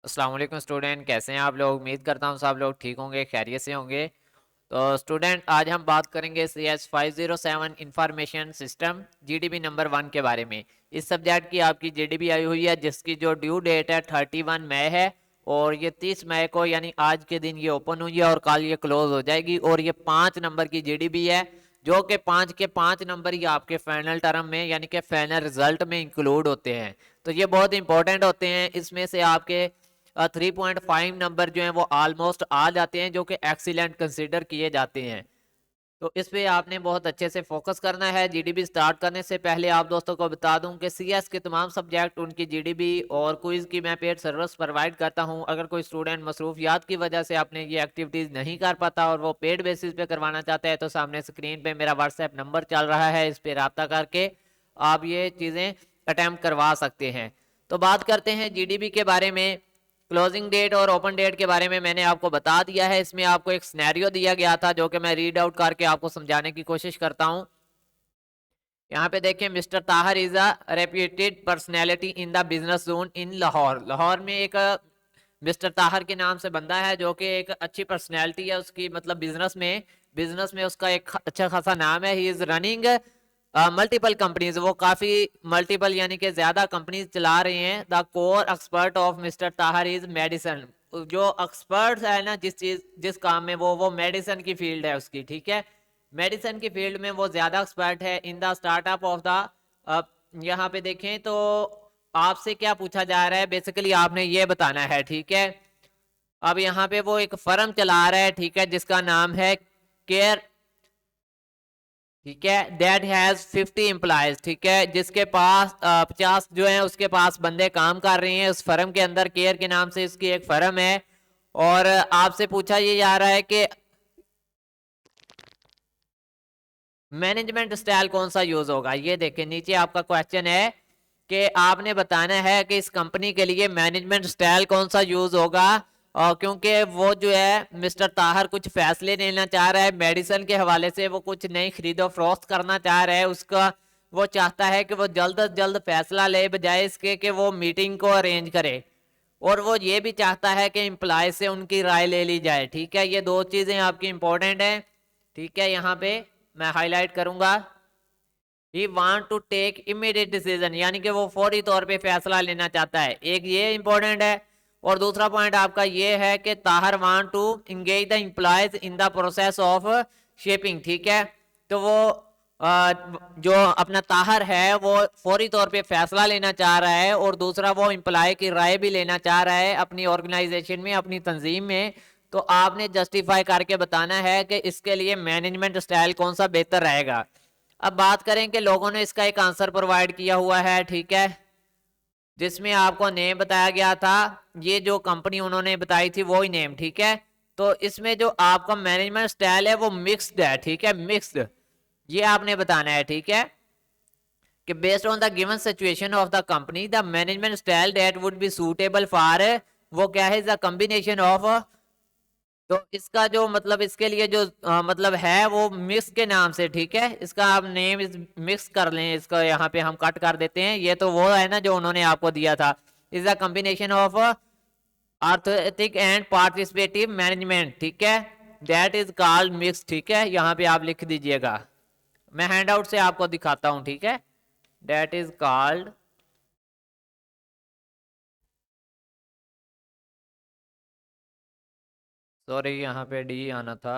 अस्सलाम वालेकुम स्टूडेंट, कैसे हैं आप लोग। उम्मीद करता हूँ सब लोग ठीक होंगे, खैरियत से होंगे। तो स्टूडेंट, आज हम बात करेंगे CS507 information system GDB number 1 के बारे में। इस सब्जेक्ट की आपकी जीडीबी आई हुई है, जिसकी जो ड्यू डेट है 31 मई है। और ये 30 मई को यानी आज के दिन ये ओपन हुई है और कल ये क्लोज हो जाएगी। और ये 5 नंबर की जीडीबी है, जो कि 5 के 5 नंबर ही आपके फाइनल टर्म में यानी कि फाइनल रिजल्ट में इंक्लूड होते हैं। तो ये बहुत इंपॉर्टेंट होते हैं। इसमें से आपके 3.5 नंबर जो हैं वो ऑलमोस्ट आ जाते हैं, जो कि एक्सीलेंट कंसिडर किए जाते हैं। तो इस पे आपने बहुत अच्छे से फोकस करना है। जीडीबी स्टार्ट करने से पहले आप दोस्तों को बता दूं कि सीएस के तमाम सब्जेक्ट, उनकी जीडीबी और क्विज की मैं पेड सर्विस प्रोवाइड करता हूं। अगर कोई स्टूडेंट मसरूफियात की वजह से अपने ये एक्टिविटीज़ नहीं कर पाता और वो पेड बेसिस पे करवाना चाहता है, तो सामने स्क्रीन पे मेरा व्हाट्सएप नंबर चल रहा है, इस पर रब्ता करके आप ये चीज़ें अटैम्प्ट करवा सकते हैं। तो बात करते हैं जीडीबी के बारे में। क्लोजिंग डेट और ओपन डेट के बारे में मैंने आपको बता दिया है। इसमें आपको एक सिनेरियो दिया गया था, जो कि मैं रीड आउट करके आपको समझाने की कोशिश करता हूं। यहाँ पे देखिए, mister Tahir is a reputed personality in the business zone in Lahore. Lahore में एक मिस्टर ताहर के नाम से बंदा है, जो कि एक अच्छी पर्सनैलिटी है उसकी, मतलब बिजनेस में उसका एक अच्छा खासा नाम है। He is running multiple companies, वो काफी मल्टीपल यानी कि ज्यादा कंपनीज चला रहे हैं। The core expert of mister Tahir is medicine. जो एक्सपर्ट है ना जिस काम में, वो मेडिसन की फील्ड है उसकी, ठीक है। मेडिसिन की फील्ड में वो ज्यादा एक्सपर्ट है। In the startup of the, यहाँ पे देखें तो आपसे क्या पूछा जा रहा है, बेसिकली आपने ये बताना है, ठीक है। अब यहाँ पे वो एक फर्म चला रहा है, ठीक है, जिसका नाम है केयर, ठीक है। दैट हैज 50 एम्प्लॉयज, ठीक है, जिसके पास 50 जो है उसके पास बंदे काम कर रहे हैं उस फर्म के अंदर। केयर के नाम से इसकी एक फर्म है। और आपसे पूछा ये जा रहा है कि मैनेजमेंट स्टाइल कौन सा यूज होगा। ये देखें, नीचे आपका क्वेश्चन है कि आपने बताना है कि इस कंपनी के लिए मैनेजमेंट स्टाइल कौन सा यूज होगा। और क्योंकि वो जो है मिस्टर ताहर कुछ फैसले लेना चाह रहा है मेडिसिन के हवाले से, वो कुछ नई खरीदो फरोख्त करना चाह रहा है। उसका वो चाहता है कि वो जल्द अज जल्द फैसला ले, बजाय इसके कि वो मीटिंग को अरेंज करे। और वो ये भी चाहता है कि एम्प्लॉय से उनकी राय ले ली जाए, ठीक है। ये दो चीजें आपकी इंपॉर्टेंट हैं, ठीक है। यहाँ पे मैं हाईलाइट करूंगा। He want to take immediate decision, यानी कि वो फौरी तौर पे फैसला लेना चाहता है, एक ये इंपॉर्टेंट है। और दूसरा पॉइंट आपका ये है कि ताहर want to engage the employees in the process of shaping, ठीक है। तो वो जो अपना ताहर है वो फौरी तौर पे फैसला लेना चाह रहा है, और दूसरा वो एम्प्लॉय की राय भी लेना चाह रहा है अपनी ऑर्गेनाइजेशन में, अपनी तंजीम में। तो आपने जस्टिफाई करके बताना है कि इसके लिए मैनेजमेंट स्टाइल कौन सा बेहतर रहेगा। अब बात करें कि लोगों ने इसका एक आंसर प्रोवाइड किया हुआ है, ठीक है, जिसमें आपको नेम बताया गया था। ये जो कंपनी उन्होंने बताई थी वही नेम, ठीक है। तो इसमें जो आपका मैनेजमेंट स्टाइल है वो मिक्स्ड है, ठीक है, मिक्स्ड। ये आपने बताना है, ठीक है, कि based on the given situation of the company the management style that would be suitable for, वो क्या है, द कॉम्बिनेशन ऑफ। तो इसका जो मतलब, इसके लिए जो मतलब है वो मिक्स के नाम से, ठीक है। इसका आप नेम इस मिक्स कर लें, इसका यहाँ पे हम कट कर देते हैं। ये तो वो है ना जो उन्होंने आपको दिया था। इज अ कॉम्बिनेशन ऑफ आर्थेटिक एंड पार्टिसिपेटिव मैनेजमेंट, ठीक है, दैट इज कॉल्ड मिक्स, ठीक है। यहाँ पे आप लिख दीजिएगा, मैं हैंड आउट से आपको दिखाता हूँ, ठीक है। दैट इज कॉल्ड, सॉरी यहाँ पे डी आना था।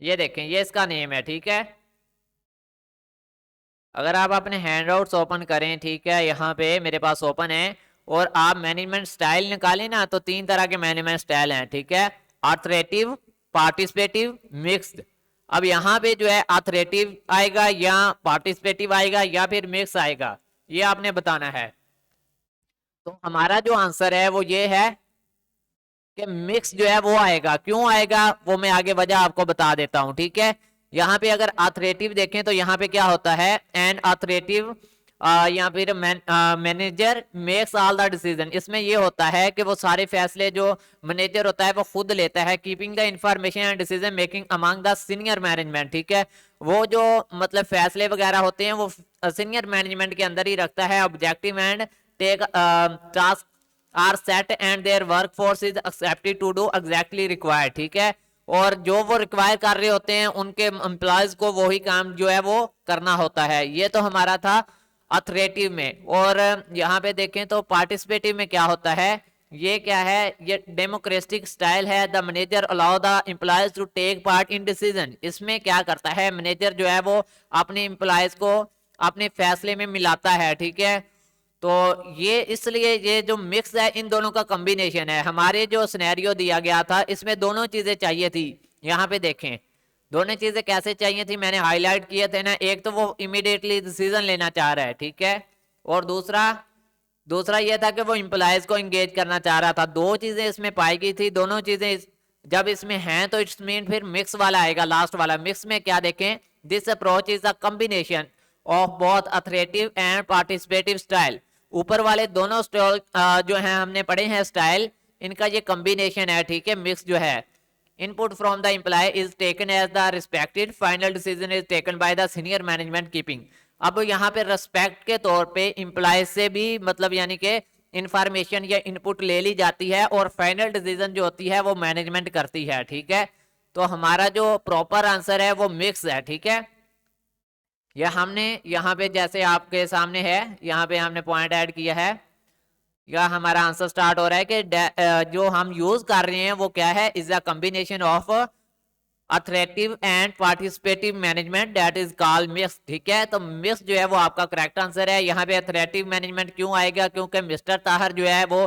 ये देखें, ये इसका नेम है, ठीक है। अगर आप अपने हैंडआउट्स ओपन करें, ठीक है, यहाँ पे मेरे पास ओपन है, और आप मैनेजमेंट स्टाइल निकालें ना, तो 3 तरह के मैनेजमेंट स्टाइल हैं, ठीक है। ऑथरेटिव, पार्टिसिपेटिव, मिक्स्ड। अब यहाँ पे जो है ऑथरेटिव आएगा या पार्टिसिपेटिव आएगा या फिर मिक्स आएगा, ये आपने बताना है। तो हमारा जो आंसर है वो ये है कि मिक्स जो है वो आएगा। क्यों आएगा वो मैं आगे वजह आपको बता देता हूं, ठीक है। यहाँ पे अगर ऑथरेटिव देखें तो यहाँ पे क्या होता है, एन ऑथरेटिव या फिर manager makes all the decision. इसमें ये होता है कि वो सारे फैसले जो मैनेजर होता है वो खुद लेता है, keeping the information and decision making among the senior management, ठीक है। वो जो मतलब फैसले वगैरह होते हैं वो सीनियर मैनेजमेंट के अंदर ही रखता है। Objective and take task are set and their work force is accepted to do exactly required, ठीक है। और जो वो रिक्वायर कर रहे होते हैं उनके एम्प्लॉयज को वही काम जो है वो करना होता है। ये तो हमारा था अथॉरिटेटिव में। और यहाँ पे देखें तो पार्टिसिपेटिव में क्या होता है, ये क्या है, ये डेमोक्रेटिक स्टाइल है। The manager allow the employees to take part in decision. इसमें क्या करता है मैनेजर जो है वो अपने एम्प्लॉयज को अपने फैसले में मिलाता है, ठीक है। तो ये इसलिए ये जो मिक्स है इन दोनों का कॉम्बिनेशन है। हमारे जो सिनेरियो दिया गया था इसमें दोनों चीजें चाहिए थी। यहाँ पे देखें दोनों चीजें कैसे चाहिए थी, मैंने हाईलाइट किए थे ना। एक तो वो इमीडिएटली डिसीजन लेना चाह रहा है, ठीक है। और दूसरा ये था कि वो एम्प्लॉयज को एंगेज करना चाह रहा था। दो चीजें इसमें पाई गई थी। दोनों चीजें जब इसमें हैं तो इट्स मीन फिर मिक्स वाला आएगा, लास्ट वाला। मिक्स में क्या देखें, this approach is a combination of both authoritative and participative style. ऊपर वाले दोनों जो हैं हमने पढ़े हैं स्टाइल, इनका ये कॉम्बिनेशन है, ठीक है, मिक्स जो है। Input from the employee is taken as the respected, final decision is taken by the senior management keeping. अब यहाँ पे रेस्पेक्ट के तौर पे एम्प्लॉय से भी मतलब यानी कि इंफॉर्मेशन या इनपुट ले ली जाती है और फाइनल डिसीजन जो होती है वो मैनेजमेंट करती है, ठीक है। तो हमारा जो प्रॉपर आंसर है वो मिक्स है, ठीक है। यह हमने यहाँ पे जैसे आपके सामने है, यहाँ पे हमने पॉइंट ऐड किया है। यह हमारा आंसर स्टार्ट हो रहा है कि जो हम यूज कर रहे हैं वो क्या है, is a combination of authoritative and participative management that is called mix, ठीक है। तो मिक्स जो है वो आपका करेक्ट आंसर है। यहाँ पे अथॉरिटेटिव मैनेजमेंट क्यों आएगा, क्योंकि मिस्टर ताहर जो है वो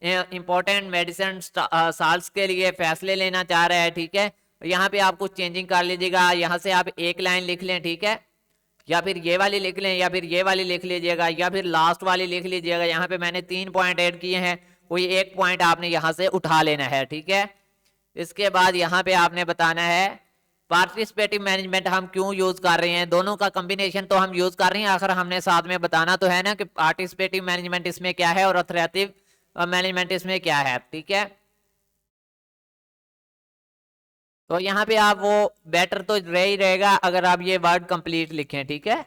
इंपॉर्टेंट मेडिसिन साल्स के लिए फैसले लेना चाह रहा है, ठीक है। यहाँ पे आप कुछ चेंजिंग कर लीजिएगा, यहाँ से आप एक लाइन लिख लें, ठीक है, या फिर ये वाली लिख लें, या फिर ये वाली लिख लीजिएगा, या फिर लास्ट वाली लिख लीजिएगा। यहाँ पे मैंने 3 पॉइंट ऐड किए हैं, कोई एक पॉइंट आपने यहाँ से उठा लेना है, ठीक है। इसके बाद यहाँ पे आपने बताना है पार्टिसिपेटिव मैनेजमेंट हम क्यों यूज कर रहे हैं। दोनों का कॉम्बिनेशन तो हम यूज कर रहे हैं, आखिर हमने साथ में बताना तो है ना कि पार्टिसिपेटिव मैनेजमेंट इसमें क्या है और अथॉरिटेटिव मैनेजमेंट इसमें क्या है, ठीक है। तो यहाँ पे आप वो बेटर तो रह ही रहेगा अगर आप ये वर्ड कंप्लीट लिखें, ठीक है,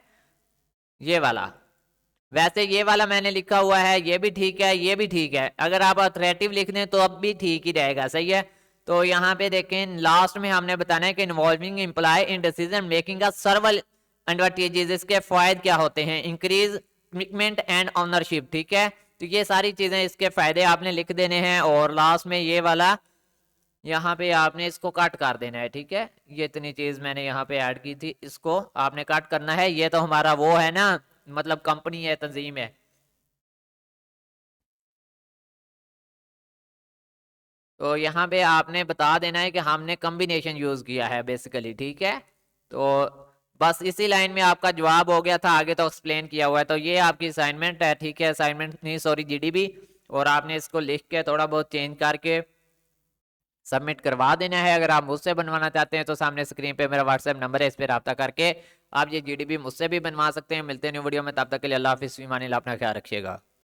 ये वाला। वैसे ये वाला मैंने लिखा हुआ है, ये भी ठीक है, ये भी ठीक है। अगर आप अथॉरिटेटिव लिख दें तो अब भी ठीक ही रहेगा, सही है। तो यहाँ पे देखें लास्ट में हमने बताना है कि involving employee in decision making का सर्वल एडवांटेजेस, इसके फायदे क्या होते हैं, इंक्रीज कमिटमेंट एंड ऑनरशिप, ठीक है। तो ये सारी चीजें इसके फायदे आपने लिख देने हैं। और लास्ट में ये वाला यहाँ पे आपने इसको कट कर देना है, ठीक है। ये इतनी चीज मैंने यहाँ पे ऐड की थी, इसको आपने कट करना है। ये तो हमारा वो है ना, मतलब कंपनी है, तंजीम है। तो यहाँ पे आपने बता देना है कि हमने कॉम्बिनेशन यूज किया है बेसिकली, ठीक है। तो बस इसी लाइन में आपका जवाब हो गया था, आगे तो एक्सप्लेन किया हुआ है। तो ये आपकी असाइनमेंट है, ठीक है, असाइनमेंट नहीं सॉरी जीडीबी। और आपने इसको लिख के थोड़ा बहुत चेंज करके सबमिट करवा देना है। अगर आप मुझसे बनवाना चाहते हैं तो सामने स्क्रीन पे मेरा व्हाट्सएप नंबर है, इस पर रब्ता करके आप ये जीडीबी मुझसे भी बनवा सकते हैं। मिलते हैं न्यू वीडियो में, तब तक के लिए अल्लाह हाफिज़, फ़ी अमान अल्लाह, अपना ख्याल रखिएगा।